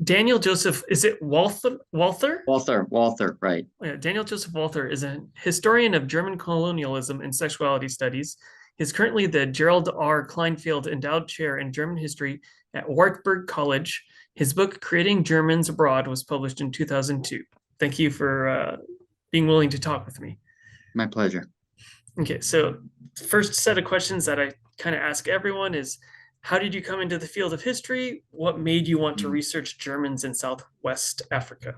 Daniel Joseph, is it Walther? Walther? Walther, right. Yeah, Daniel Joseph Walther is a historian of German colonialism and sexuality studies. He's currently the Gerald R. Kleinfeld Endowed Chair in German History at Wartburg College. His book, Creating Germans Abroad, was published in 2002. Thank you for being willing to talk with me. My pleasure. Okay, so first set of questions that I kind of ask everyone is, how did you come into the field of history? What made you want to Mm. research Germans in Southwest Africa?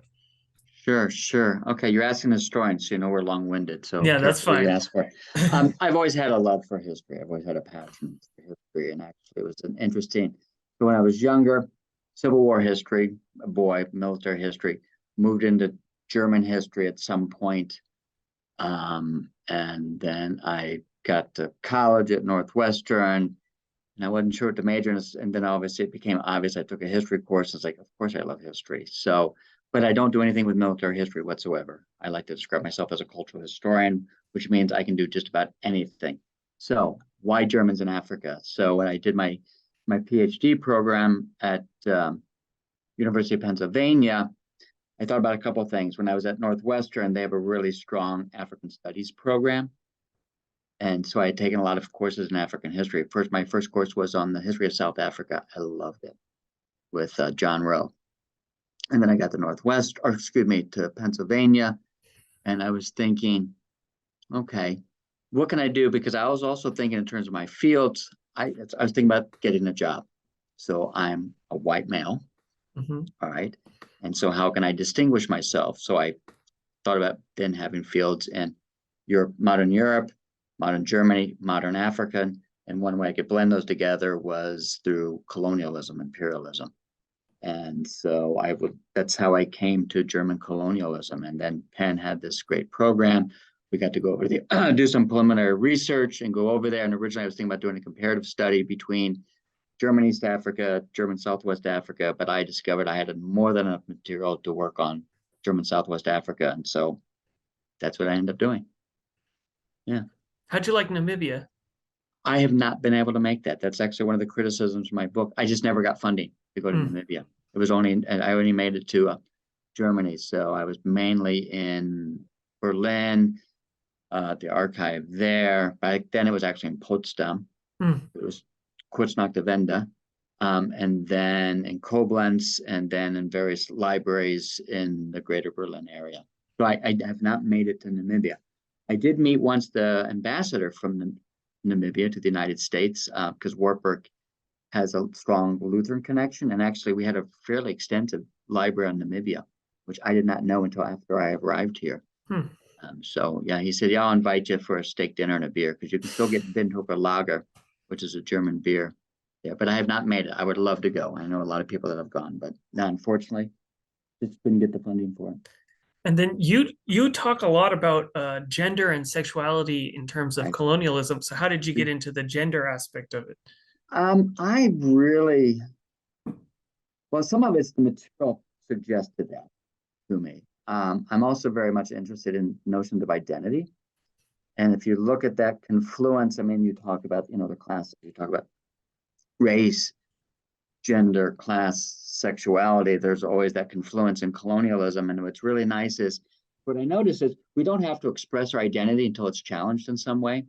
Sure, sure. Okay, you're asking a historian, so you know we're long-winded, so Yeah, that's careful what you fine. ask for. I've always had a love for history. I've always had a passion for history, and actually it was an interesting. So when I was younger, Civil War history, a boy, military history, moved into German history at some point, and then I got to college at Northwestern, and I wasn't sure what to major in. And then obviously it became obvious. I took a history course. It's like, of course I love history. So, but I don't do anything with military history whatsoever. I like to describe myself as a cultural historian, which means I can do just about anything. So, why Germans in Africa? So, when I did my PhD program at University of Pennsylvania, I thought about a couple of things. When I was at Northwestern, they have a really strong African studies program. And so I had taken a lot of courses in African history. First, my first course was on the history of South Africa. I loved it with John Rowe. And then I got to Northwest, or excuse me, to Pennsylvania. And I was thinking, okay, what can I do? Because I was also thinking in terms of my fields. I was thinking about getting a job. So I'm a white male, Mhm. all right. And so how can I distinguish myself? So I thought about then having fields in Europe, modern Germany, modern Africa. And one way I could blend those together was through colonialism, imperialism. And so that's how I came to German colonialism. And then Penn had this great program. We got to go over the, do some preliminary research and go over there. And originally I was thinking about doing a comparative study between German East Africa, German Southwest Africa, but I discovered I had more than enough material to work on German Southwest Africa. And so that's what I ended up doing. Yeah. How'd you like Namibia? I have not been able to make that. That's actually one of the criticisms of my book. I just never got funding to go to Mm. Namibia. It was only, I only made it to Germany. So I was mainly in Berlin, the archive there. Back then it was actually in Potsdam. Mm. It was Kurz nach der Wende. And then in Koblenz, and then in various libraries in the greater Berlin area. So I have not made it to Namibia. I did meet once the ambassador from Namibia to the United States, because Wartburg has a strong Lutheran connection. And actually, we had a fairly extensive library on Namibia, which I did not know until after I arrived here. Mm. So yeah, he said, yeah, I'll invite you for a steak dinner and a beer because you can still get Windhoek Lager, which is a German beer. Yeah, but I have not made it. I would love to go. I know a lot of people that have gone, but no, unfortunately, just couldn't get the funding for it. And then you talk a lot about gender and sexuality in terms of Right. colonialism. So how did you get into the gender aspect of it? I really, well, some of it's the material suggested that to me. I'm also very much interested in notions of identity. And if you look at that confluence, I mean, you talk about, the class, you talk about race, gender, class, sexuality. There's always that confluence in colonialism. And what's really nice is what I notice is we don't have to express our identity until it's challenged in some way.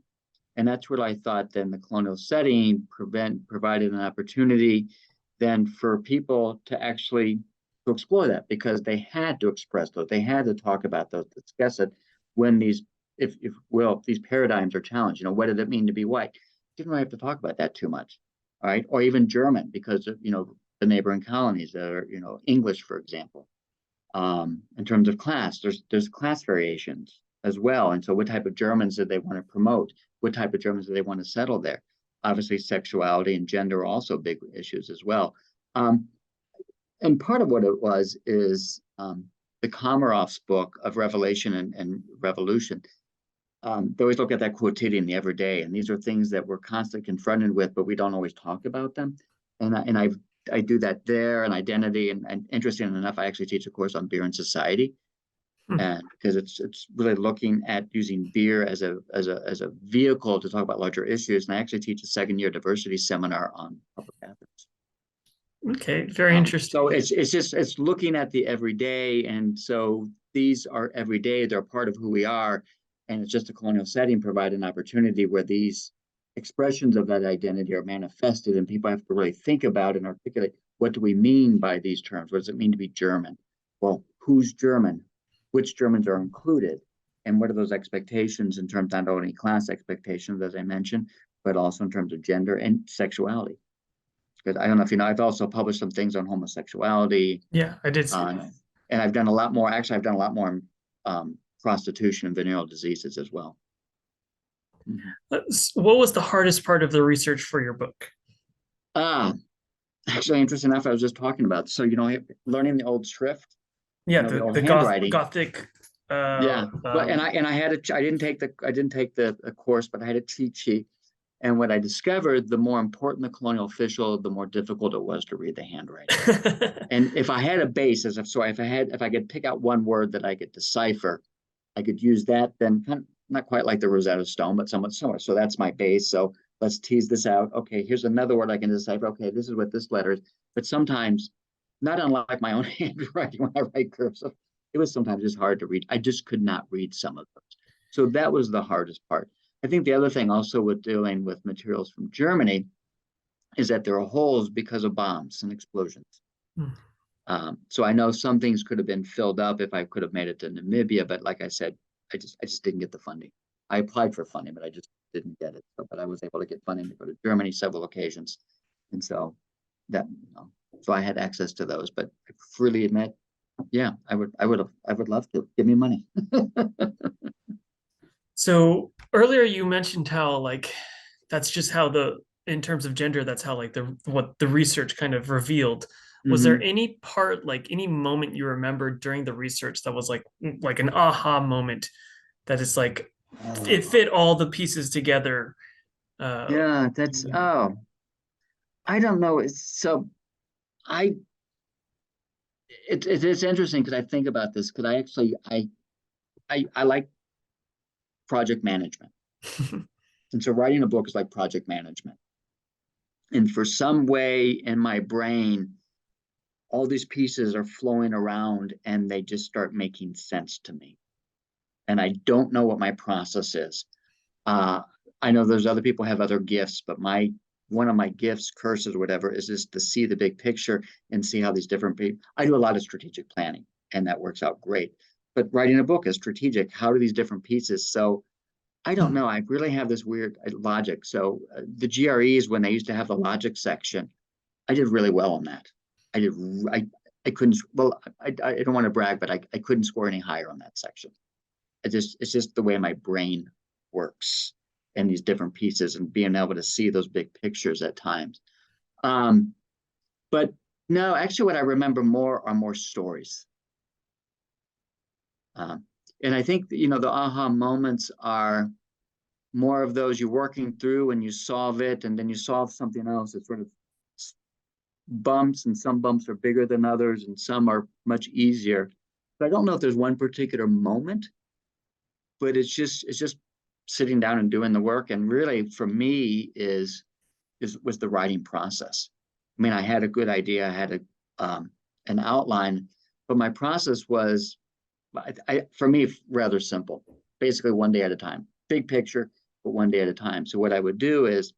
And that's what I thought then the colonial setting provided an opportunity then for people to actually to explore that because they had to express those, they had to talk about those, discuss it when these, if will, these paradigms are challenged. What did it mean to be white? Didn't really have to talk about that too much, all right? Or even German because of, the neighboring colonies that are, English, for example. In terms of class, there's class variations as well. And so what type of Germans do they want to promote? What type of Germans do they want to settle there? Obviously, sexuality and gender are also big issues as well. Um, and part of what it was is the Komarov's book of Revelation and Revolution. They always look at that quotidian, the everyday, and these are things that we're constantly confronted with, but we don't always talk about them. I do that there and identity and interesting enough, I actually teach a course on beer and society, Hmm. and because it's really looking at using beer as a vehicle to talk about larger issues. And I actually teach a second year diversity seminar on public bathrooms. Okay, very interesting. So it's looking at the everyday, and so these are everyday. They're part of who we are, and it's just a colonial setting provide an opportunity where these expressions of that identity are manifested, and people have to really think about and articulate what do we mean by these terms. What does it mean to be German? Well, who's German? Which Germans are included? And what are those expectations in terms not only class expectations, as I mentioned, but also in terms of gender and sexuality? Because I don't know if you know, I've also published some things on homosexuality, Yeah, I did see that. on, and I've done a lot more. Actually, I've done a lot more prostitution and venereal diseases as well. Mhm. What was the hardest part of the research for your book? Ah, actually, interesting enough, I was just talking about. So, learning the old shrift, Yeah, the old the handwriting. Gothic. Yeah, but and I had a I didn't take the course, but I had a cheat sheet. And what I discovered, the more important the colonial official, the more difficult it was to read the handwriting. And if I had a basis, if I could pick out one word that I could decipher, I could use that. Then not quite like the Rosetta Stone, but somewhat similar. So that's my base. So let's tease this out. Okay, here's another word I can decipher. Okay, this is what this letter is. But sometimes, not unlike my own handwriting when I write cursive, it was sometimes just hard to read. I just could not read some of those. So that was the hardest part. I think the other thing also with dealing with materials from Germany is that there are holes because of bombs and explosions. Hmm. So I know some things could have been filled up if I could have made it to Namibia, but like I said, I just didn't get the funding. I applied for funding, but I just didn't get it. So, but I was able to get funding to go to Germany several occasions, and so that so I had access to those. But I freely admit, yeah, I would love to give me money. So earlier you mentioned how like that's just how in terms of gender, that's how like the what the research kind of revealed. Was there Mm-hmm. any part, like any moment you remembered during the research that was like an aha moment that is like it Oh, fit all the pieces together? Uh, yeah, that's I don't know. I it's interesting because I think about this because I actually I like project management. And so writing a book is like project management. And for some way in my brain, all these pieces are flowing around and they just start making sense to me. And I don't know what my process is. Uh, I know there's other people have other gifts, but my one of my gifts, curses, or whatever, is just to see the big picture and see how these different people. I do a lot of strategic planning, and that works out great. But writing a book is strategic. How do these different pieces? So I don't know. I really have this weird logic. So the GREs, when they used to have the logic section, I did really well on that. I did. I couldn't. Well, I don't want to brag, but I couldn't score any higher on that section. It's just the way my brain works and these different pieces and being able to see those big pictures at times. Um, but no, actually, what I remember more are more stories. Um, and I think the aha moments are more of those you're working through and you solve it, and then you solve something else. It's sort of bumps, and some bumps are bigger than others, and some are much easier. But I don't know if there's one particular moment, but it's just sitting down and doing the work. And really, for me, was the writing process. I mean, I had a good idea, I had an outline, but my process was, for me, rather simple. Basically, one day at a time, big picture, but one day at a time. So what I would do is,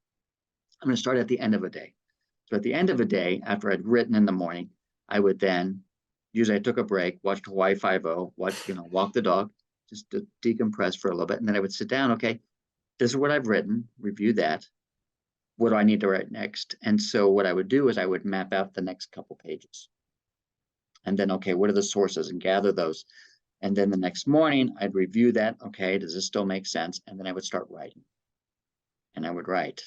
I'm going to start at the end of a day. So at the end of a day, after I'd written in the morning, I would then usually I took a break, watched Hawaii Five O, walk the dog, just to decompress for a little bit, and then I would sit down. Okay, this is what I've written. Review that. What do I need to write next? And so what I would do is I would map out the next couple pages, and then okay, what are the sources, and gather those. And then the next morning, I'd review that. Okay, does this still make sense? And then I would start writing, and I would write.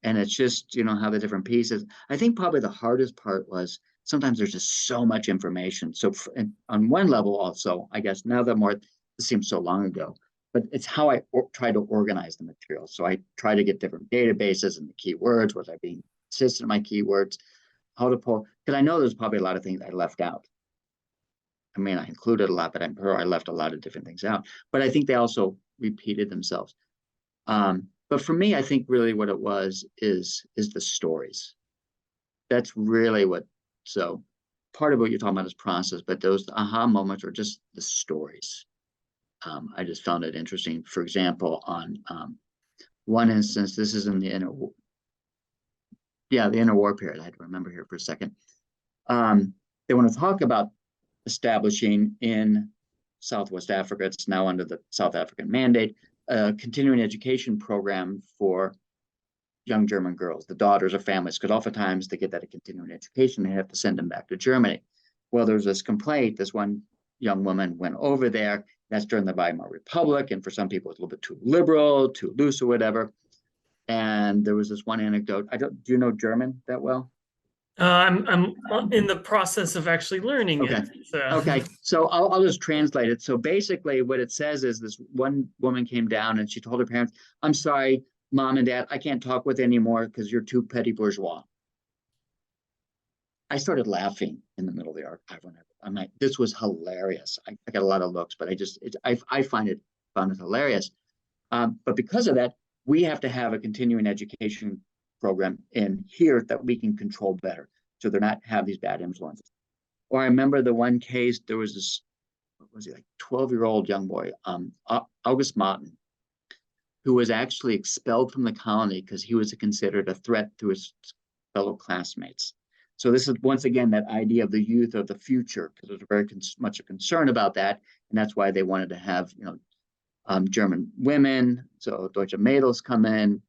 And it's just how the different pieces. I think probably the hardest part was sometimes there's just so much information. So on one level, also, I guess now that more, this seems so long ago, but it's how I try to organize the material. So I try to get different databases and the keywords. Was I being consistent in my keywords? How to pull, because I know there's probably a lot of things I left out. I mean, I included a lot, but I'm sure I left a lot of different things out. But I think they also repeated themselves. But for me, I think really what it was is the stories. that's really what, so part of what you're talking about is process, but those aha moments are just the stories. I just found it interesting. For example, on one instance, this is in the the interwar period. I had to remember here for a second. They want to talk about establishing in Southwest Africa, it's now under the South African mandate, a continuing education program for young German girls, the daughters of families, because oftentimes to get that continuing education, they have to send them back to Germany. Well, there's this complaint. This one young woman went over there. That's during the Weimar Republic, and for some people, it's a little bit too liberal, too loose, or whatever. And there was this one anecdote. Do you know German that well? I'm in the process of actually learning Okay. it. So. Okay. So I'll just translate it. So basically, what it says is this one woman came down and she told her parents, "I'm sorry, Mom and Dad, I can't talk with you anymore because you're too petty bourgeois." I started laughing in the middle of the archive. I'm like, this was hilarious. I got a lot of looks, but I found it hilarious. But because of that, we have to have a continuing education program in here that we can control better, so they're not have these bad influences. Or I remember the one case, there was this, what was he, like 12-year-old young boy, August Martin, who was actually expelled from the colony because he was considered a threat to his fellow classmates. So this is once again that idea of the youth of the future, because there's very much a concern about that, and that's why they wanted to have German women, so Deutsche Mädels come in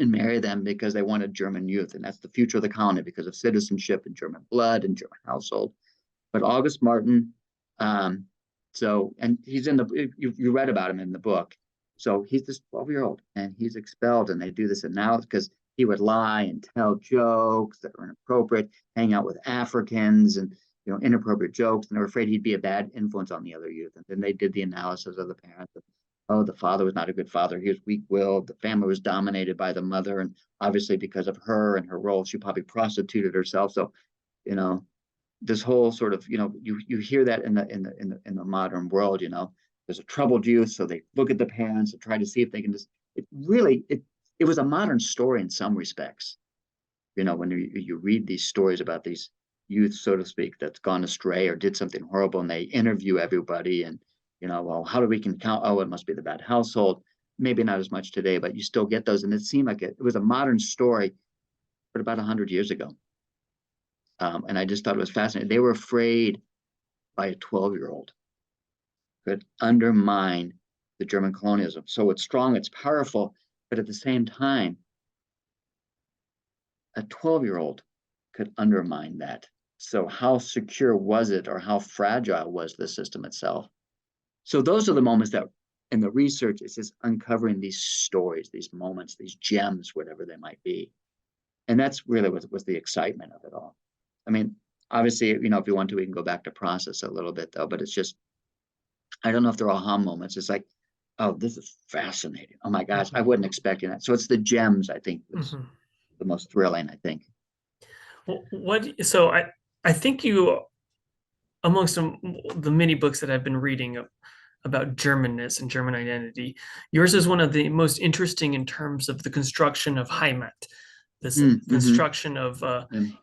and marry them because they wanted German youth, and that's the future of the colony because of citizenship and German blood and German household. But August Martin, and he's in the you read about him in the book. So he's this 12-year-old and he's expelled, and they do this analysis because he would lie and tell jokes that were inappropriate, hang out with Africans and inappropriate jokes, and they were afraid he'd be a bad influence on the other youth. And then they did the analysis of the parents. Oh, the father was not a good father. He was weak-willed. The family was dominated by the mother, and obviously because of her and her role, she probably prostituted herself. So, this whole sort of you hear that in the modern world. There's a troubled youth, so they look at the parents and try to see if they can just. It was a modern story in some respects. When you read these stories about these youth, so to speak, that's gone astray or did something horrible, and they interview everybody and. Well, how do we can count? Oh, it must be the bad household. Maybe not as much today, but you still get those. And it seemed like it was a modern story, but about 100 years ago. And I just thought it was fascinating. They were afraid by a 12-year-old could undermine the German colonialism. So it's strong, it's powerful, but at the same time, a 12-year-old could undermine that. So how secure was it, or how fragile was the system itself? So those are the moments that in the research, it's just uncovering these stories, these moments, these gems, whatever they might be. And that's really what was the excitement of it all. I mean, obviously, if you want to, we can go back to process a little bit though, but it's just, I don't know if they're aha moments. It's like, oh, this is fascinating. Oh my gosh, I wasn't expecting that. So it's the gems, I think, that's the most thrilling, I think. So I think you, amongst the many books that I've been reading about Germanness and German identity, yours is one of the most interesting in terms of the construction of Heimat, this construction of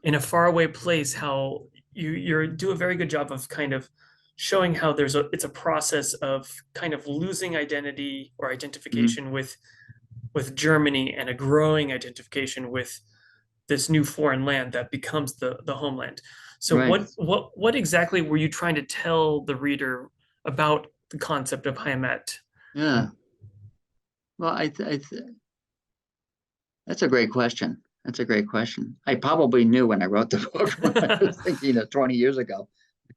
in a faraway place, how you do a very good job of kind of showing how it's a process of kind of losing identity or identification with Germany, and a growing identification with this new foreign land that becomes the homeland. So Right. what exactly were you trying to tell the reader about the concept of Heimat? Yeah. Well, that's a great question. That's a great question. I probably knew when I wrote the book when I was thinking 20 years ago.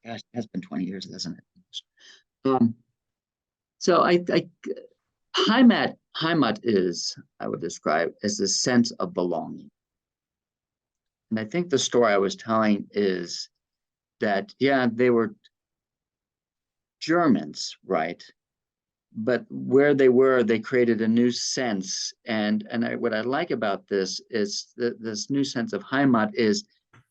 Gosh, it has been 20 years, hasn't it? So Heimat is, I would describe as a sense of belonging. And I think the story I was telling is that, yeah, they were Germans, right? But where they were, they created a new sense. And what I like about this is this new sense of Heimat is,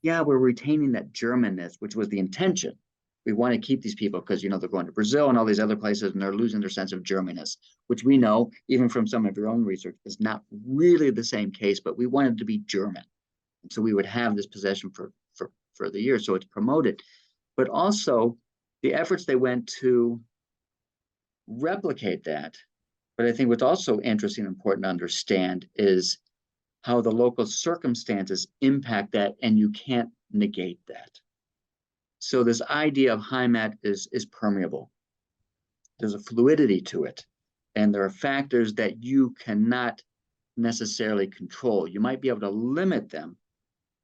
yeah, we're retaining that Germanness, which was the intention. We want to keep these people because, they're going to Brazil and all these other places, and they're losing their sense of Germanness, which we know, even from some of your own research, is not really the same case, but we wanted to be German. So we would have this possession for the year. So it's promoted, but also the efforts they went to replicate that. But I think what's also interesting and important to understand is how the local circumstances impact that, and you can't negate that. So this idea of Heimat is permeable. There's a fluidity to it, and there are factors that you cannot necessarily control. You might be able to limit them,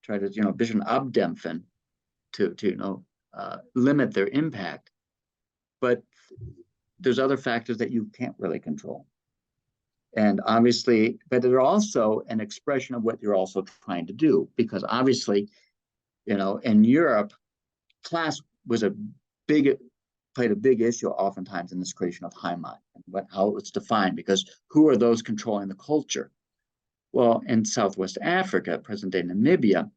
try to bisschen abdämpfen, to limit their impact, but there's other factors that you can't really control. And obviously, but they're also an expression of what you're also trying to do, because obviously, in Europe, class was played a big issue oftentimes in this creation of Heimat and how it's defined, because who are those controlling the culture? Well, in Southwest Africa, present-day Namibia,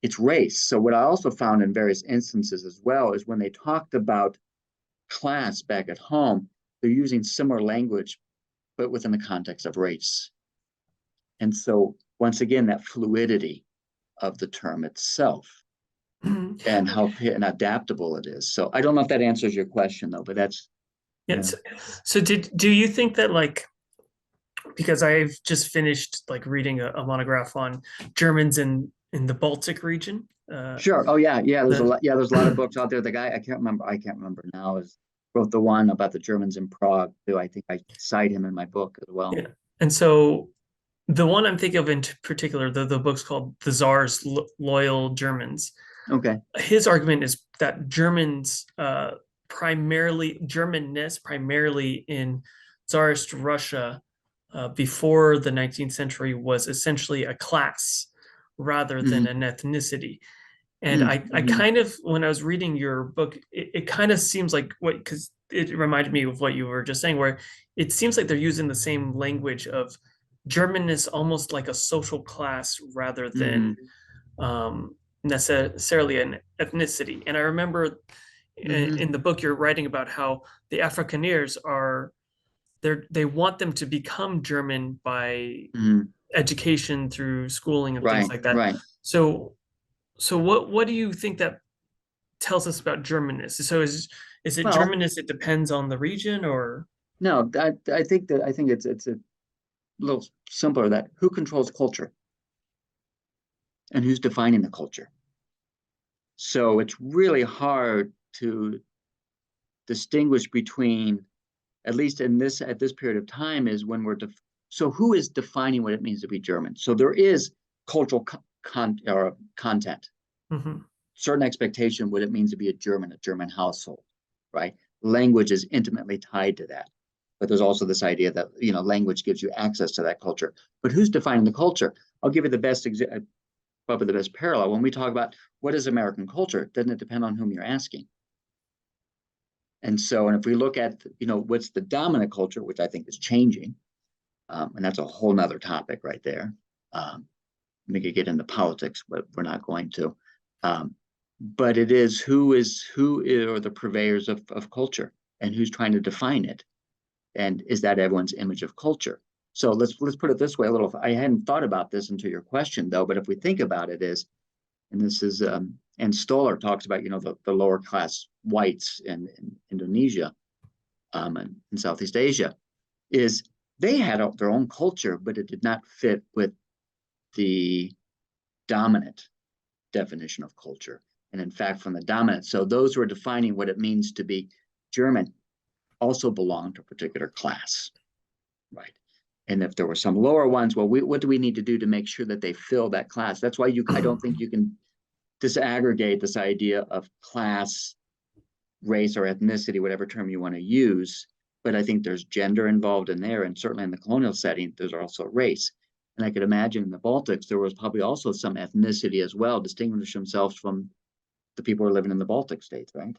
it's race. So what I also found in various instances as well is when they talked about class back at home, they're using similar language, but within the context of race. And so once again, that fluidity of the term itself and how adaptable it is. So I don't know if that answers your question though, but that's Yes. So do you think that, like, because I've just finished like reading a monograph on Germans in the Baltic region. Sure. Oh yeah. There's a lot. Yeah, there's a lot of books out there. The guy I can't remember now wrote the one about the Germans in Prague too. I think I cite him in my book as well. Yeah. And so the one I'm thinking of in particular, the book's called The Tsar's Loyal Germans. Okay. His argument is that Germanness primarily in Tsarist Russia before the 19th century was essentially a class rather than an ethnicity. And I kind of, when I was reading your book, it kind of seems like because it reminded me of what you were just saying, where it seems like they're using the same language of German is almost like a social class rather than necessarily an ethnicity. And I remember in the book you're writing about how the Afrikaners they want them to become German by education through schooling and things like that. Right. So what do you think that tells us about Germanness? So is it Germanness? It depends on the region, or no? I think it's a little simpler. That who controls culture and who's defining the culture. So it's really hard to distinguish between, at least at this period of time, is when so who is defining what it means to be German? So there is cultural content, certain expectation what it means to be a German household, right? Language is intimately tied to that, but there's also this idea that language gives you access to that culture. But who's defining the culture? I'll give you the best probably the best parallel when we talk about what is American culture. Doesn't it depend on whom you're asking? And if we look at what's the dominant culture, which I think is changing, and that's a whole nother topic right there. We could get into politics, but we're not going to. But it is who are the purveyors of culture, and who's trying to define it, and is that everyone's image of culture? So let's put it this way a little. I hadn't thought about this until your question though, but if we think about it, and this is and Stoller talks about the lower class whites in Indonesia, and in Southeast Asia, is they had their own culture, but it did not fit with the dominant definition of culture. And in fact, from the dominant, so those who are defining what it means to be German also belong to a particular class, right? And if there were some lower ones, well, what do we need to do to make sure that they fill that class? That's why I don't think you can disaggregate this idea of class, race, or ethnicity, whatever term you want to use. But I think there's gender involved in there, and certainly in the colonial setting, there's also race. And I could imagine in the Baltics, there was probably also some ethnicity as well, distinguish themselves from the people who are living in the Baltic states, right?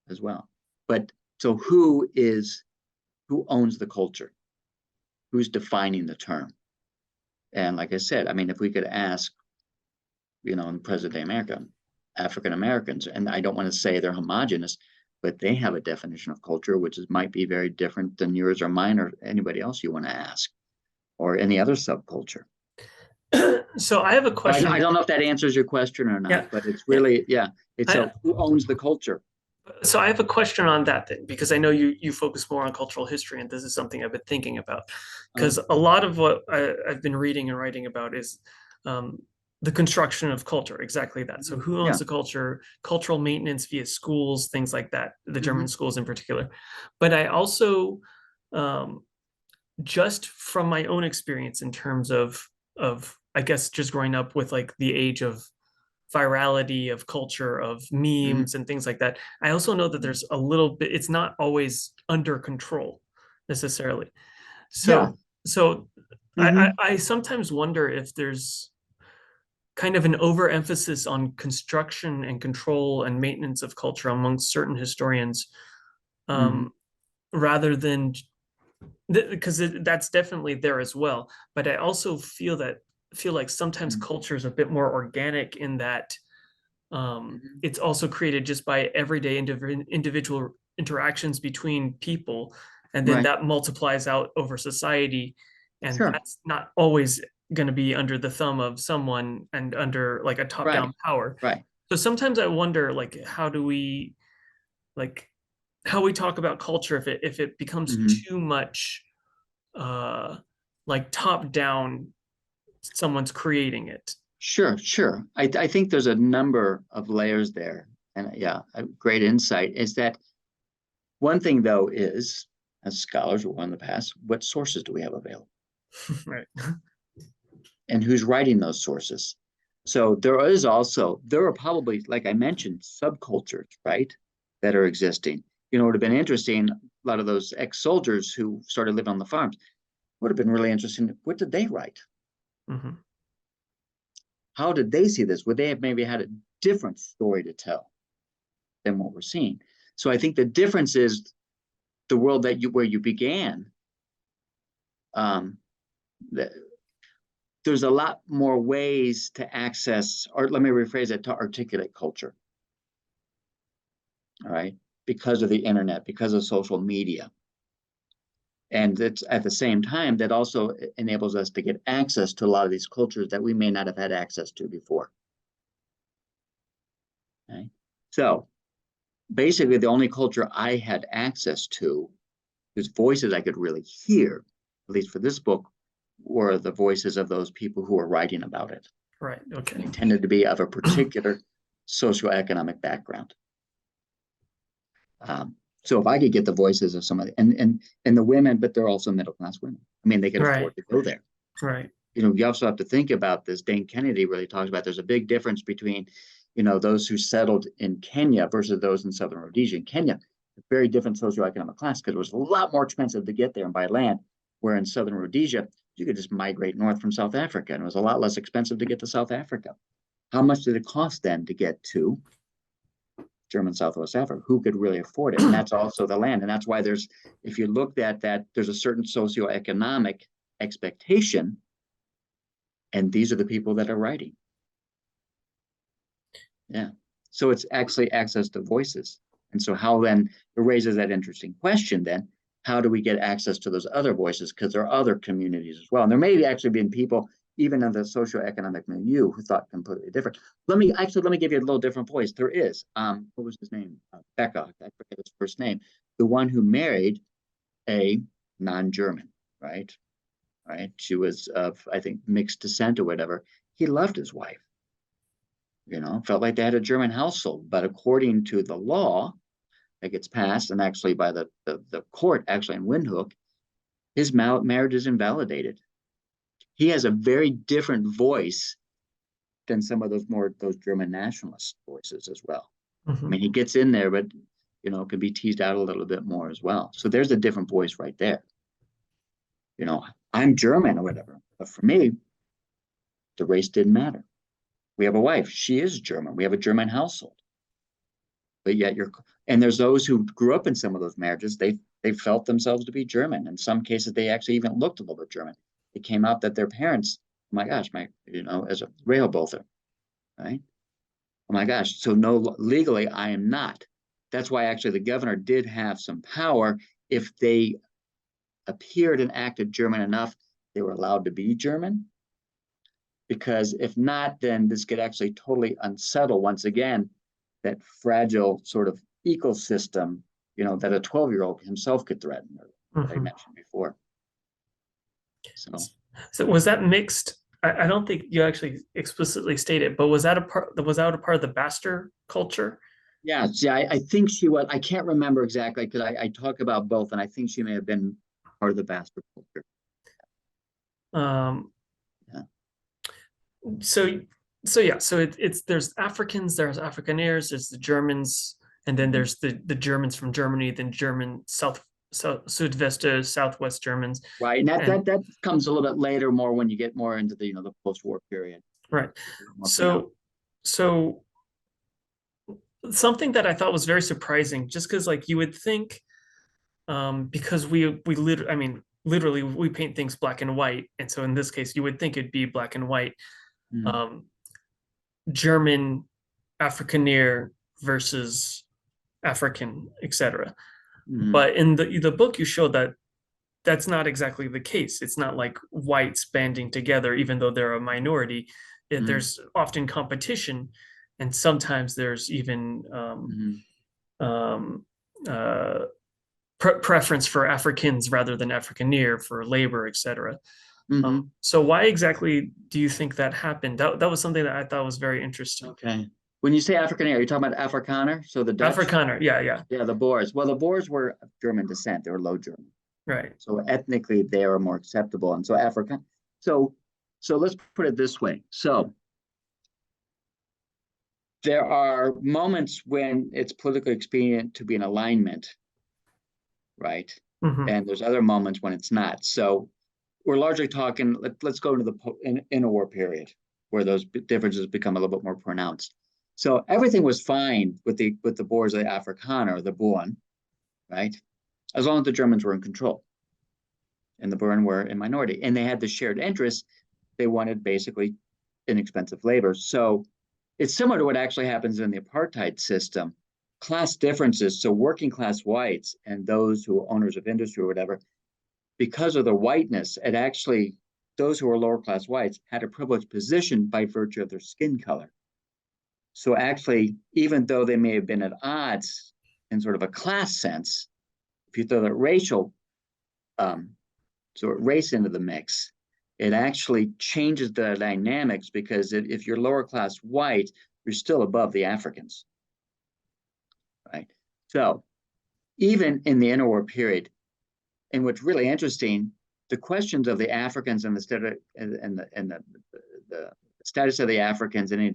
As well. But so who owns the culture? Who's defining the term? And like I said, I mean, if we could ask, in present-day America, African Americans, and I don't want to say they're homogenous, but they have a definition of culture which might be very different than yours or mine or anybody else you want to ask, or any other subculture. So I have a I question. don't know if that answers your question or not, Yeah, but it's yeah. really, yeah, it's I, a who owns the culture? so I have a question on that then, because I know you focus more on cultural history, and this is something I've been thinking about. Uh, Because a lot of what I've been reading and writing about is um, the construction of culture, exactly that. So who owns yeah. the culture, cultural maintenance via schools, things like that, the German Hmm. schools in particular. But I also, um, just from my own experience in terms of I guess just growing up with like the age of virality of culture of Hmm. memes and things like that. I also know that there's a little bit, it's not always under control necessarily. Yeah. So Hmm. I sometimes wonder if there's kind of an overemphasis on construction and control and maintenance of culture amongst certain historians, Hmm. um, rather than because that's definitely there as well. But I also feel like sometimes culture is a bit more organic in that Hmm. it's also created just by everyday individual interactions between people, and then Right. that multiplies out over society, and Sure. that's not always going to be under the thumb of someone and under like a Right. top-down power. Right. So sometimes I wonder, like, how do we like how we talk about culture if it becomes Hmm. too much uh like top down, someone's creating it. Sure. Sure. I think there's a number of layers there, and yeah, a great insight is that one thing though is, as scholars will in the past, what sources do we have available, Right. and who's writing those sources? So there are probably, like I mentioned, subcultures, right, that are existing. It would have been interesting. A lot of those ex-soldiers who started living on the farms would have been really interesting. What did they write? Hmm. How did they see this? Would they have maybe had a different story to tell than what we're seeing? So I think the difference is the world that you where you began. Um, the, there's a lot more ways to access, or let me rephrase it, to articulate culture. All right, because of the internet, because of social media, and it's at the same time that also enables us to get access to a lot of these cultures that we may not have had access to before. Okay? So basically, the only culture I had access to, whose voices I could really hear, at least for this book, were the voices of those people who were writing about it. Right. Okay. They tended to be of a particular socioeconomic background. Um, so if I could get the voices of some of the, and the women, but they're also middle class women. I mean, they could Right. afford to go there. Right. You also have to think about this. Dane Kennedy really talks about there's a big difference between, those who settled in Kenya versus those in southern Rhodesia. In Kenya, a very different socioeconomic class because it was a lot more expensive to get there and buy land. Where in southern Rhodesia, you could just migrate north from South Africa, and it was a lot less expensive to get to South Africa. How much did it cost then to get to German Southwest Africa? Who could really afford it? And that's also the land. And that's why if you looked at that, there's a certain socioeconomic expectation, and these are the people that are writing. Yeah. So it's actually access to voices. And so how then it raises that interesting question then, how do we get access to those other voices? Because there are other communities as well. And there may actually been people even in the socioeconomic milieu who thought completely different. Let me give you a little different voice. There is, what was his name? Becca, I forget his first name, the one who married a non-German, right? Right. She was of, I think, mixed descent or whatever. He loved his wife, felt like they had a German household. But according to the law that gets passed, and actually by the court, actually in Windhoek, his marriage is invalidated. He has a very different voice than some of those German nationalist voices as well. I Hmm. mean, he gets in there, but can be teased out a little bit more as well. So there's a different voice right there. You know, I'm German or whatever, but for me, the race didn't matter. We have a wife; she is German. We have a German household. But yet and there's those who grew up in some of those marriages. They felt themselves to be German. In some cases, they actually even looked a little bit German. It came out that their parents, oh my gosh, as a Rehobolther, right? Oh my gosh. So no, legally, I am not. That's why actually the governor did have some power. If they appeared and acted German enough, they were allowed to be German, because if not, then this could actually totally unsettle once again that fragile sort of ecosystem, that a 12-year-old himself could threaten, that I mentioned before. So was that mixed? I don't think you actually explicitly stated, but was that a part of the Baster culture? Yeah, I think she was. I can't remember exactly because I talk about both, and I think she may have been part of the Baster culture. Um, Yeah. So there's Africans, there's Afrikaners, there's the Germans, and then there's the Germans from Germany, then German Südwest, Southwest Germans. Right, and that comes a little bit later, more when you get more into the the post-war period. Right. So something that I thought was very surprising, just because like you would think, because we literally, I mean, literally we paint things black and white, and so in this case you would think it'd be black and white. German, Afrikaner versus African, etc. But in the book, you show that that's not exactly the case. It's not like whites banding together, even though they're a minority. There's often competition, and sometimes there's even preference for Africans rather than Afrikaner for labor, etc. So why exactly do you think that happened? That was something that I thought was very interesting. Okay. When you say Afrikaner, are you talking about Afrikaner? So the Dutch? Afrikaner, yeah. Yeah, the Boers. Well, the Boers were of German descent. They were Low German. Right. So ethnically, they are more acceptable. And so African. So let's put it this way. So there are moments when it's politically expedient to be in alignment, right? And there's other moments when it's not. So we're largely talking, let's go into the interwar period where those differences become a little bit more pronounced. So everything was fine with the Boers of the Afrikaner, or the Boeren, right? As long as the Germans were in control. And the Boeren were in minority. And they had the shared interest. They wanted basically inexpensive labor. So it's similar to what actually happens in the apartheid system. Class differences, so working class whites and those who are owners of industry or whatever, because of their whiteness, it actually, those who were lower class whites had a privileged position by virtue of their skin color. So actually, even though they may have been at odds in sort of a class sense, if you throw that racial race into the mix, it actually changes the dynamics, because if you're lower class white, you're still above the Africans, right? So even in the interwar period, and what's really interesting, the questions of the Africans and the status of the Africans and any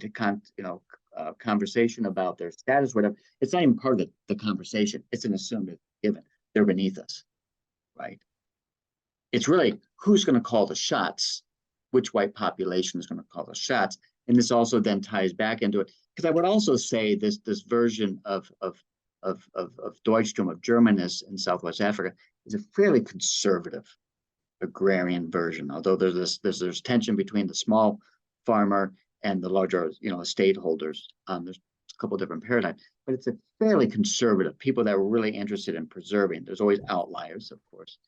conversation about their status, whatever, it's not even part of the conversation. It's an assumed given. They're beneath us, right? It's really who's going to call the shots, which white population is going to call the shots. And this also then ties back into it, because I would also say this version of Deutschtum, of Germanness in Southwest Africa, is a fairly conservative agrarian version. Although there's tension between the small farmer and the larger estate holders. There's a couple of different paradigms, but it's a fairly conservative, people that were really interested in preserving. There's always outliers, of course.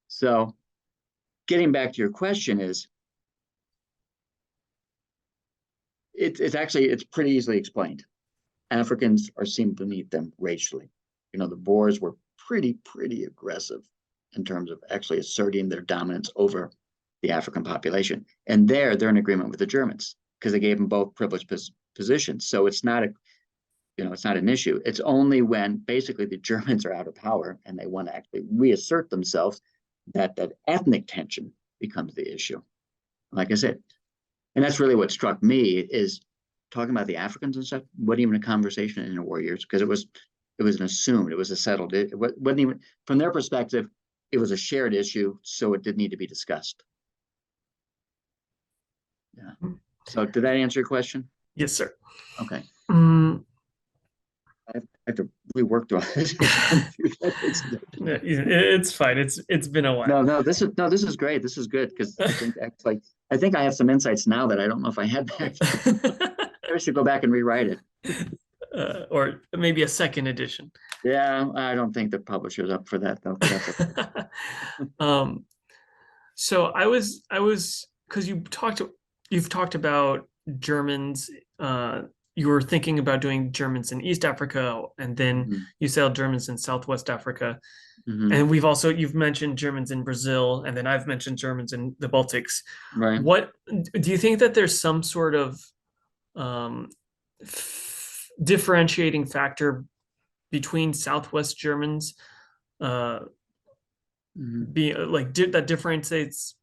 So getting back to your question is, it's pretty easily explained. Africans are seen beneath them racially. The Boers were pretty aggressive in terms of actually asserting their dominance over the African population. And they're in agreement with the Germans because they gave them both privileged positions. So it's not an issue. It's only when basically the Germans are out of power and they want to actually reassert themselves that ethnic tension becomes the issue. Like I said, and that's really what struck me, is talking about the Africans and stuff wasn't even a conversation in the war years, because it was an assumed, it was a settled, it wasn't even, from their perspective, it was a shared issue, so it didn't need to be discussed. Yeah. So did that answer your question? Yes, sir. Okay. I have to rework through it. It's fine. It's been a while. No, this is great. This is good, because I think I have some insights now that I don't know if I had back then. I should go back and rewrite it. Or maybe a second edition. Yeah, I don't think the publisher's up for that though. So I was because you've talked about Germans. You were thinking about doing Germans in East Africa, and then Mhm. you said Germans in Southwest Africa. Mhm. And you've mentioned Germans in Brazil, and then I've mentioned Germans in the Baltics. Right. What do you think that there's some sort of um, differentiating factor between Southwest Germans, uh, Mhm. that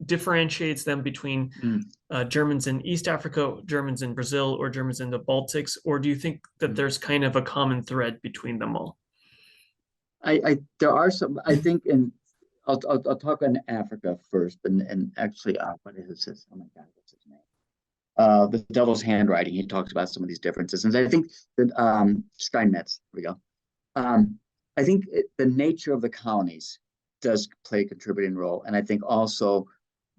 differentiates them between Mhm. Germans in East Africa, Germans in Brazil, or Germans in the Baltics, or do you think that Mhm. there's kind of a common thread between them all? There are some, I think I'll talk on Africa first, and actually, what is this? Oh my God, what's his name? The Devil's Handwriting. He talks about some of these differences, and I think that Steinmetz. Here we go. Um, I think the nature of the colonies does play a contributing role, and I think also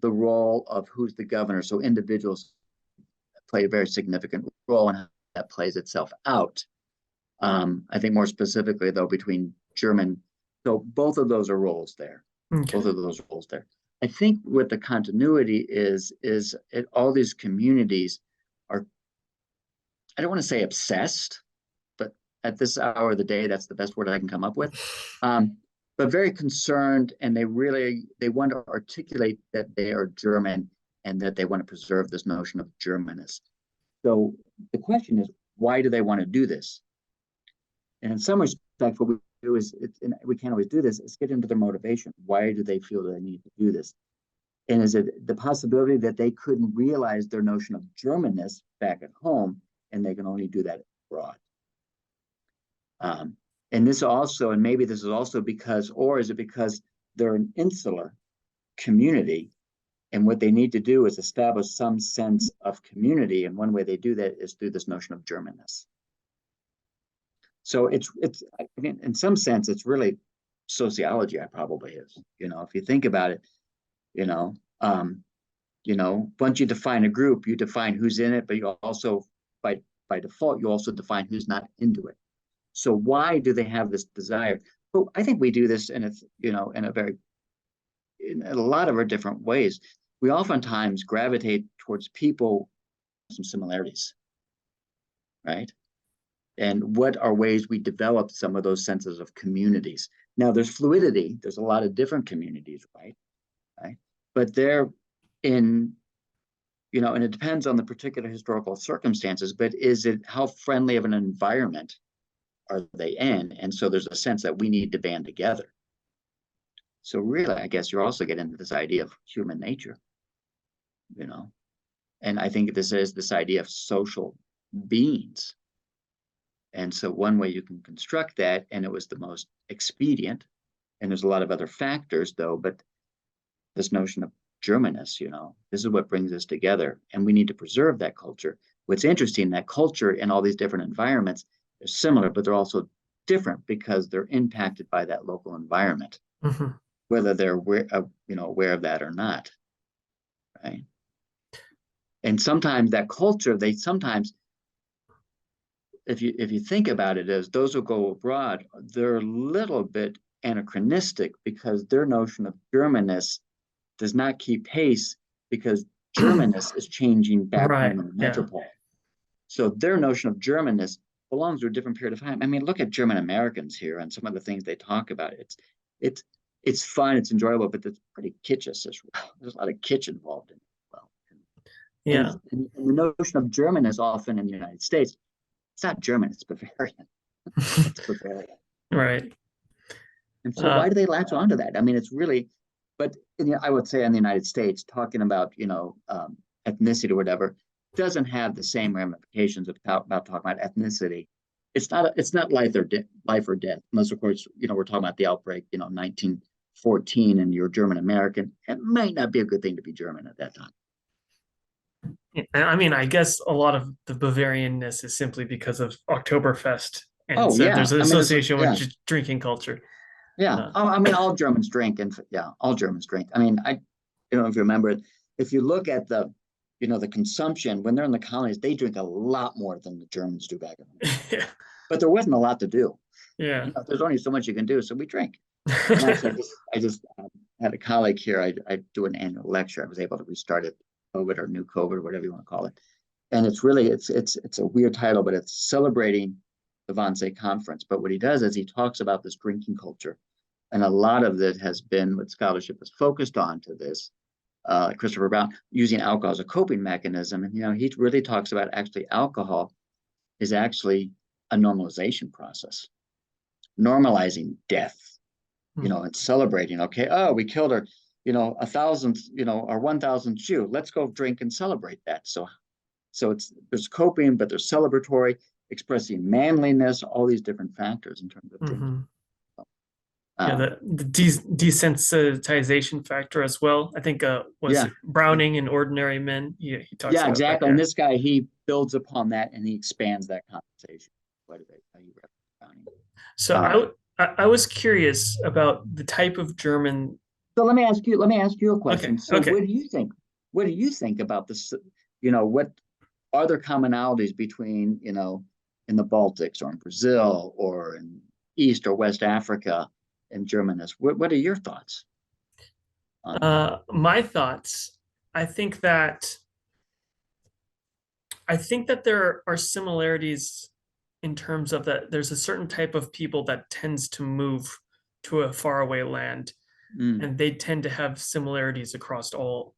the role of who's the governor. So individuals play a very significant role in how that plays itself out. I think more specifically, though, between German, so both of those are roles there. Both Okay. of those roles there. I think what the continuity is all these communities are, I don't want to say obsessed, but at this hour of the day, that's the best word I can come up with. Um, but very concerned, and they want to articulate that they are German and that they want to preserve this notion of Germanness. So the question is, why do they want to do this? And in some respects, what we do is, we can't always do this, is get into their motivation. Why do they feel that they need to do this? And is it the possibility that they couldn't realize their notion of Germanness back at home, and they can only do that abroad? Um, and this also, and maybe this is also because, or is it because they're an insular community, and what they need to do is establish some sense of community, and one way they do that is through this notion of Germanness. So I mean, in some sense, it's really sociology. I probably is. If you think about it, you know, um, once you define a group, you define who's in it, but you also, by default, you also define who's not into it. So why do they have this desire? Well, I think we do this, and it's in a lot of our different ways. We oftentimes gravitate towards people with some similarities, right? And what are ways we develop some of those senses of communities? Now, there's fluidity. There's a lot of different communities, right? Right. But they're in, and it depends on the particular historical circumstances, but is it how friendly of an environment are they in? And so there's a sense that we need to band together. So really, I guess you're also getting into this idea of human nature, you know, and I think this is this idea of social beings. And so one way you can construct that, and it was the most expedient, and there's a lot of other factors though, but this notion of Germanness, this is what brings us together, and we need to preserve that culture. What's interesting, that culture in all these different environments are similar, but they're also different because they're impacted by that local environment, Mhm. whether they're aware of that or not, right? And sometimes that culture, they sometimes, if you think about it, as those who go abroad, they're a little bit anachronistic because their notion of Germanness does not keep pace because Germanness is changing back Right. home in the Yeah. metropole. So their notion of Germanness belongs to a different period of time. I mean, look at German Americans here and some of the things they talk about. It's it's fun, it's enjoyable, but it's pretty kitschous as well. There's a lot of kitsch involved in it as well. Yeah. And the notion of German is often in the United States. It's not German, it's Bavarian. It's Bavarian. Right. And so Uh, why do they latch onto that? I mean, it's really, but I would say in the United States, talking about, ethnicity or whatever, doesn't have the same ramifications about talking about ethnicity. It's not life or death, unless of course, we're talking about the outbreak, 1914 and you're German American. It might not be a good thing to be German at that time. I mean, I guess a lot of the Bavarianness is simply because of Oktoberfest, and Oh so there's yeah. an I mean, association with yeah. drinking culture. Yeah, Uh, I mean, all Germans drink, and yeah, all Germans drink. I mean, I don't know if you remember it. If you look at the consumption when they're in the colonies, they drink a lot more than the Germans do back home. yeah. But there wasn't a lot to do. Yeah. There's only so much you can do, so we drink. And actually, I just had a colleague here. I do an annual lecture. I was able to restart it COVID or New COVID, whatever you want to call it. And it's really it's a weird title, but it's celebrating the Wannsee Conference. But what he does is he talks about this drinking culture, and a lot of it has been what scholarship has focused on to this. Christopher Brown using alcohol as a coping mechanism, and he really talks about actually alcohol is actually a normalization process, normalizing death, and celebrating. Okay, oh, we killed our, 1,000th, our 1,000th Jew. Let's go drink and celebrate that. So there's coping, but there's celebratory, expressing manliness, all these different factors in terms of drinking. Mm-hmm. Yeah, the desensitization factor as well. I think was it Browning in Ordinary Men. He talks about exactly. that, And this guy, he builds upon that and he expands that conversation quite a bit. Browning. So I was curious about the type of German. So let me ask you a question. Okay. So Okay. what do you think? What do you think about this? What are there commonalities between, in the Baltics or in Brazil or in East or West Africa and Germanness? What are your thoughts on that? My thoughts, I think that there are similarities in terms of that there's a certain type of people that tends to move to a faraway land, and they tend to have similarities across all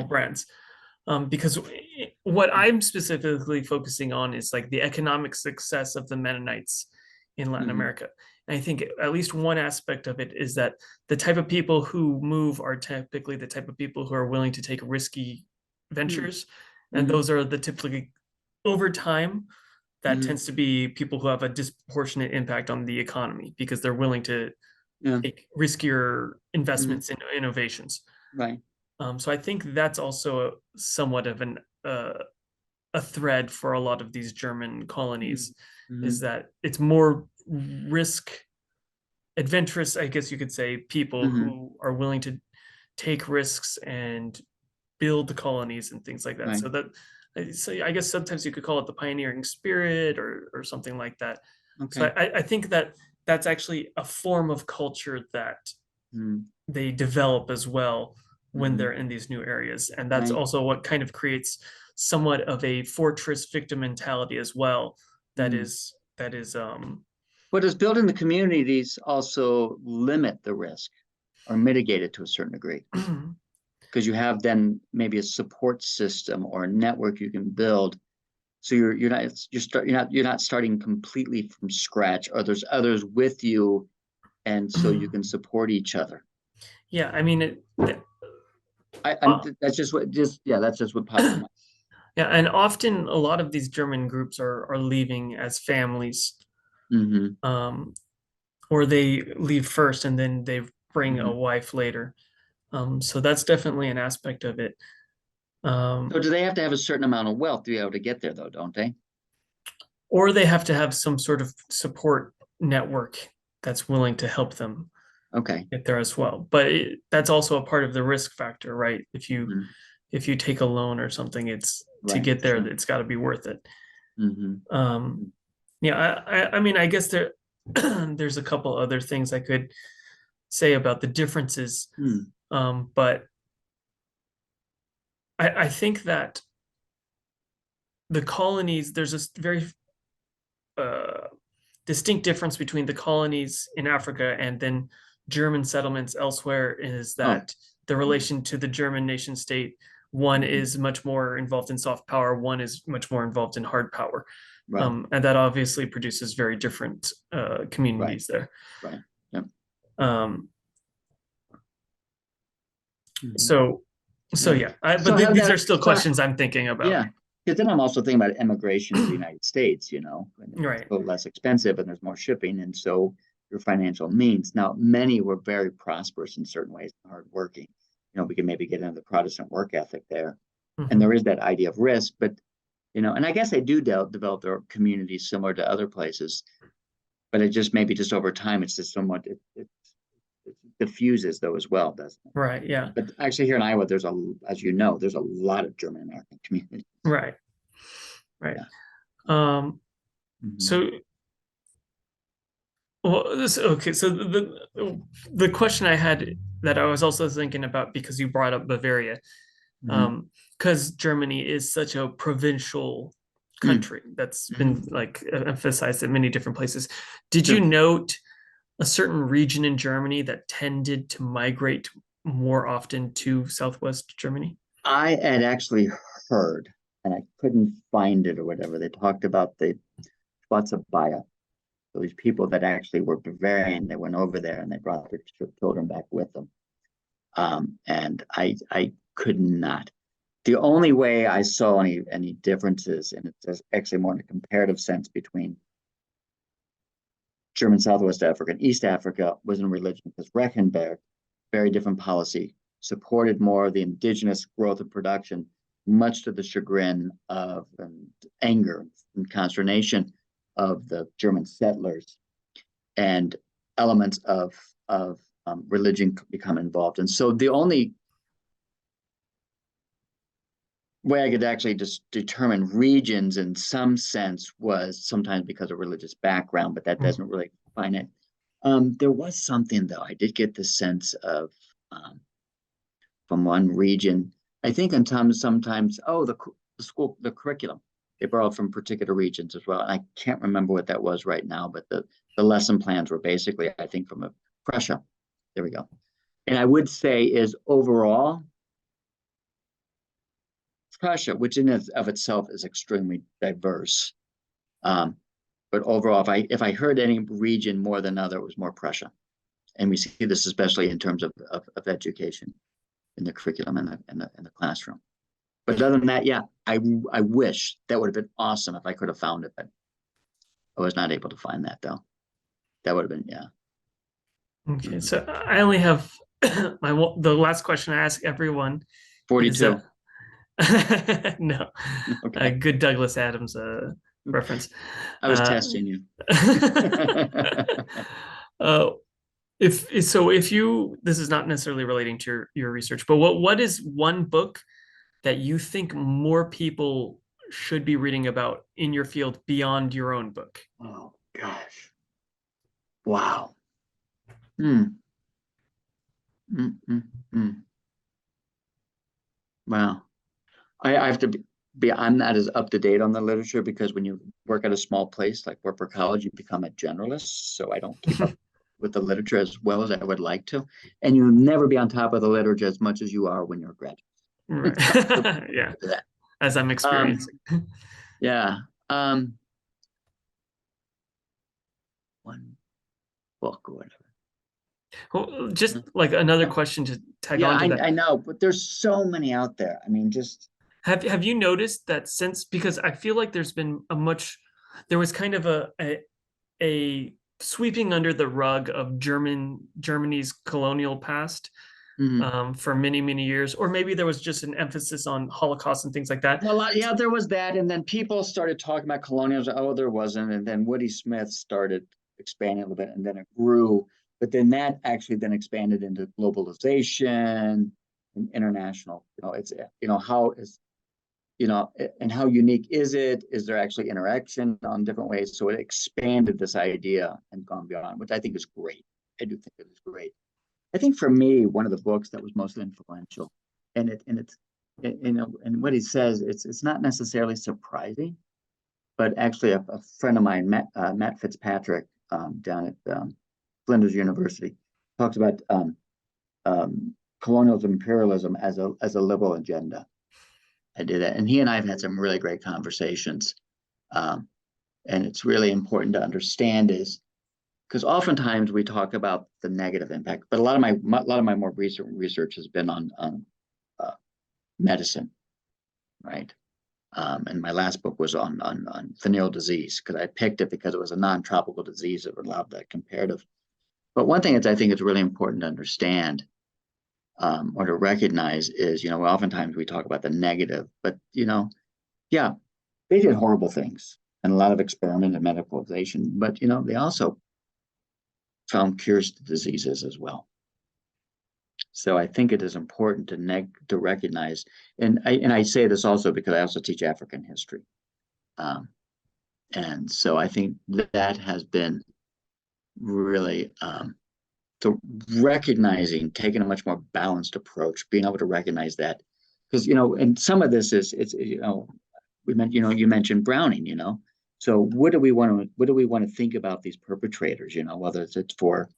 brands. Because what I'm specifically focusing on is like the economic success of the Mennonites in Latin America. And I think at least one aspect of it is that the type of people who move are typically the type of people who are willing to take risky ventures. And those are the typically, over time, that tends to be people who have a disproportionate impact on the economy because they're willing to take riskier investments in innovations. Right. So I think that's also somewhat of a thread for a lot of these German colonies, is that it's more adventurous, I guess you could say, people who are willing to take risks and build the colonies and things like that. Right. So I guess sometimes you could call it the pioneering spirit or something like that. Okay. So I think that that's actually a form of culture that they develop as well when they're in these new areas. And that's also what kind of creates somewhat of a fortress victim mentality as well. That is But does building the communities also limit the risk or mitigate it to a certain degree? Because you have then maybe a support system or a network you can build. So you're not starting completely from scratch, or there's others with you, and so you can support each other. Yeah, I mean, that's just what popped in. Yeah, and often a lot of these German groups are leaving as families, or they leave first and then they bring a wife later. So that's definitely an aspect of it. So do they have to have a certain amount of wealth to be able to get there, though, don't they? Or they have to have some sort of support network that's willing to help them get there as well. But that's also a part of the risk factor, right? If you take a loan or something, it's to get there, it's got to be worth it. Yeah, I mean, I guess there's a couple other things I could say about the differences, but I think that the colonies, there's a very distinct difference between the colonies in Africa and then German settlements elsewhere, is that the relation to the German nation state, one is much more involved in soft power, one is much more involved in hard power. And that obviously produces very different communities there. Right. Yeah. So yeah, but these are still questions I'm thinking about. Yeah, because then I'm also thinking about immigration to the United States, right? It's a little less expensive and there's more shipping, and so your financial means. Now, many were very prosperous in certain ways, hardworking. We can maybe get into the Protestant work ethic there, and there is that idea of risk. But and I guess they do develop their communities similar to other places, but it just maybe just over time, it's just somewhat it diffuses though as well, doesn't it? Right. Yeah. But actually, here in Iowa, there's there's a lot of German American communities. Right. Yeah. So, well, so the question I had that I was also thinking about, because you brought up Bavaria, Mhm. Because Germany is such a provincial Mm. country that's been Mhm. like emphasized in many different places. Did you Sure. note a certain region in Germany that tended to migrate more often to Southwest Germany? I had actually heard, and I couldn't find it or whatever. They talked about the Schwarzebaya, those people that actually were Bavarian. They went over there and they brought their children back with them. And I could not. The only way I saw any differences, and it's actually more in a comparative sense between German Southwest Africa and East Africa, was in religion, because Rechenberg, very different policy, supported more of the indigenous growth of production, much to the chagrin of and anger and consternation of the German settlers, and elements of religion become involved. And so the only way I could actually just determine regions in some sense was sometimes because of religious background, but that doesn't really define it. There was something though. I did get the sense of um, from one region. I think sometimes the school the curriculum they borrowed from particular regions as well. And I can't remember what that was right now, but the lesson plans were basically, I think, from Prussia. There we go. And I would say is overall Prussia, which in of itself is extremely diverse. Um, but overall, if I heard any region more than another, it was more Prussia. And we see this especially in terms of education in the curriculum and the classroom. But other than that, yeah, I wish that would have been awesome if I could have found it, but I was not able to find that though. That would have been, yeah. Okay, Mhm. so I only have the last question I ask everyone is 42. no, a Okay. good Douglas Adams reference. I was Uh, testing you. uh, if you this is not necessarily relating to your research, but what is one book that you think more people should be reading about in your field beyond your own book? Oh gosh. Wow. Hmm. Mm, mm, mm. Wow. I have to I'm not as up to date on the literature because when you work at a small place like Wartburg College, you become a generalist. So I don't keep up with the literature as well as I would like to. And you'll never be on top of the literature as much as you are when you're a graduate. Right. So Yeah, that. as I'm Um, experiencing. yeah. Um, one book or whatever. Well, just like another question to tag Yeah, on to I that. know, but there's so many out there. I mean, just Have you noticed that since because I feel like there was kind of a sweeping under the rug of Germany's colonial past mhm. for many years, or maybe there was just an emphasis on Holocaust and things like that. Well, yeah, there was that, and then people started talking about colonialism. Oh, there wasn't, and then Woody Smith started expanding a little bit, and then it grew. But then that actually then expanded into globalization and international. It's how is and how unique is it? Is there actually interaction on different ways? So it expanded this idea and gone beyond, which I think is great. I do think it is great. I think for me, one of the books that was most influential, and what he says, it's not necessarily surprising, but actually a friend of mine, Matt Fitzpatrick, down at Flinders University, talks about colonialism, imperialism as a liberal agenda. I did that, and he and I have had some really great conversations, um, and it's really important to understand is because oftentimes we talk about the negative impact, but a lot of my more recent research has been on medicine, right? And my last book was on venereal disease because I picked it because it was a non-tropical disease that allowed that comparative. But one thing that I think is really important to understand or to recognize is, oftentimes we talk about the negative, but yeah, they did horrible things and a lot of experiment and medicalization, but they also found cures to diseases as well. So I think it is important to recognize, and I say this also because I also teach African history, um, and so I think that has been really the recognizing, taking a much more balanced approach, being able to recognize that because, and some of this is, it's, you mentioned Browning, so what do we want to think about these perpetrators, whether it's for,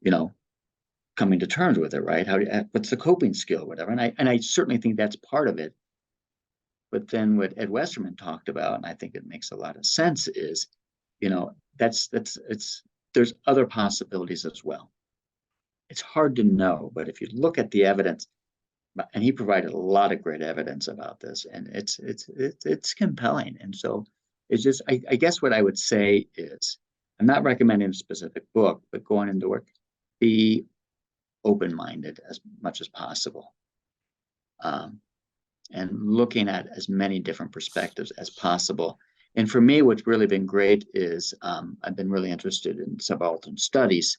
you know, coming to terms with it, right? What's the coping skill, whatever. And I certainly think that's part of it. But then what Ed Westerman talked about, and I think it makes a lot of sense, is, there's other possibilities as well. It's hard to know, but if you look at the evidence, and he provided a lot of great evidence about this, and it's compelling. And so it's just, I guess what I would say is, I'm not recommending a specific book, but going into work, be open-minded as much as possible, and looking at as many different perspectives as possible. And for me, what's really been great is, I've been really interested in subaltern studies,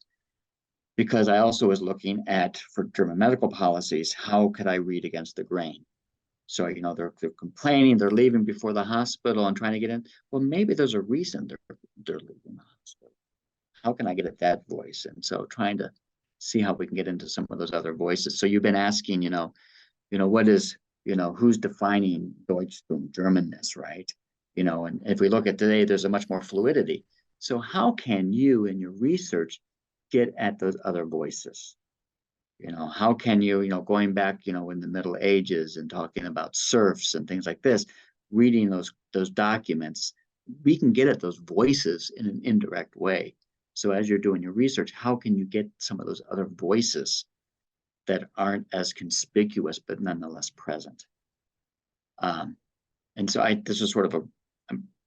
because I also was looking at, for German medical policies, how could I read against the grain? So, they're complaining, they're leaving before the hospital and trying to get in. Well, maybe there's a reason they're leaving the hospital. How can I get at that voice? And so trying to see how we can get into some of those other voices. So you've been asking, what is, who's defining Deutschtum, Germanness, right? And if we look at today, there's a much more fluidity. So how can you, in your research, get at those other voices? How can you, going back, in the Middle Ages and talking about serfs and things like this, reading those documents, we can get at those voices in an indirect way. So as you're doing your research, how can you get some of those other voices that aren't as conspicuous, but nonetheless present? And so this is sort of a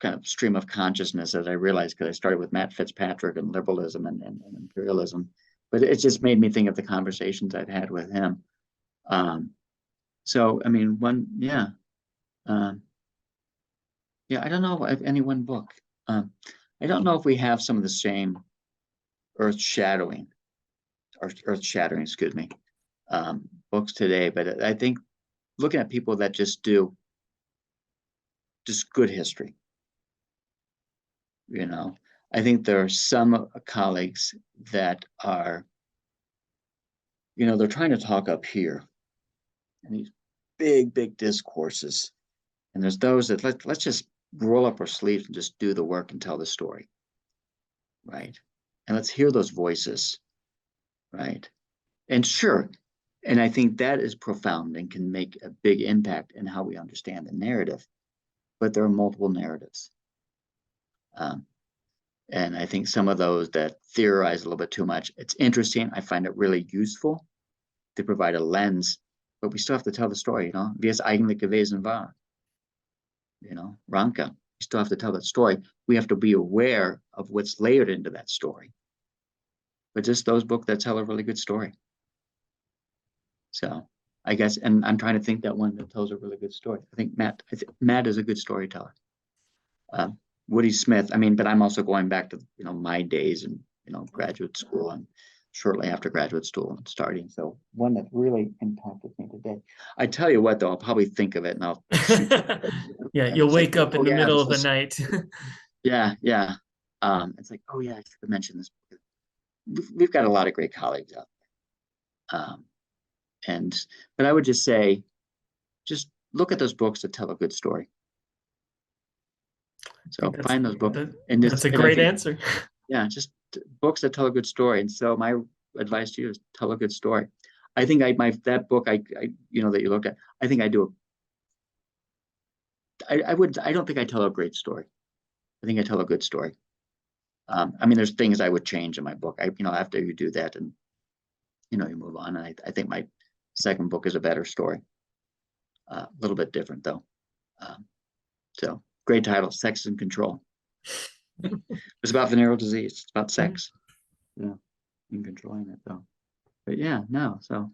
kind of stream of consciousness, as I realized, because I started with Matt Fitzpatrick and liberalism and imperialism, but it just made me think of the conversations I'd had with him. So, I mean, I don't know if any one book. I don't know if we have some of the same earth-shattering, excuse me, books today, but I think looking at people that just do good history, I think there are some colleagues that are, they're trying to talk up here in these big discourses. And there's those that let's just roll up our sleeves and just do the work and tell the story, right? And let's hear those voices, right? And sure, and I think that is profound and can make a big impact in how we understand the narrative. But there are multiple narratives. And I think some of those that theorize a little bit too much, it's interesting. I find it really useful to provide a lens, but we still have to tell the story, Wie es eigentlich gewesen war, Ranke. We still have to tell that story. We have to be aware of what's layered into that story. But just those books that tell a really good story. So I guess, and I'm trying to think that one that tells a really good story. I think Matt is a good storyteller. Woody Smith, but I'm also going back to, my days and, graduate school and shortly after graduate school and starting. So one that really impacted me today. I tell you what, though, I'll probably think of it and I'll shoot. Yeah, you'll wake up in the middle of the night. Yeah. It's like, oh yeah, I should have mentioned this. We've got a lot of great colleagues out there. But I would just say, just look at those books that tell a good story. So find those books. That's a great answer. Yeah, just books that tell a good story. And so my advice to you is tell a good story. I think that book that you looked at, I think I do. I don't think I tell a great story. I think I tell a good story. There's things I would change in my book. After you do that and, you move on. And I think my second book is a better story. A little bit different though. So great title, Sex and Control. It's about venereal disease. It's about sex. Yeah, and controlling it though. But yeah, no. So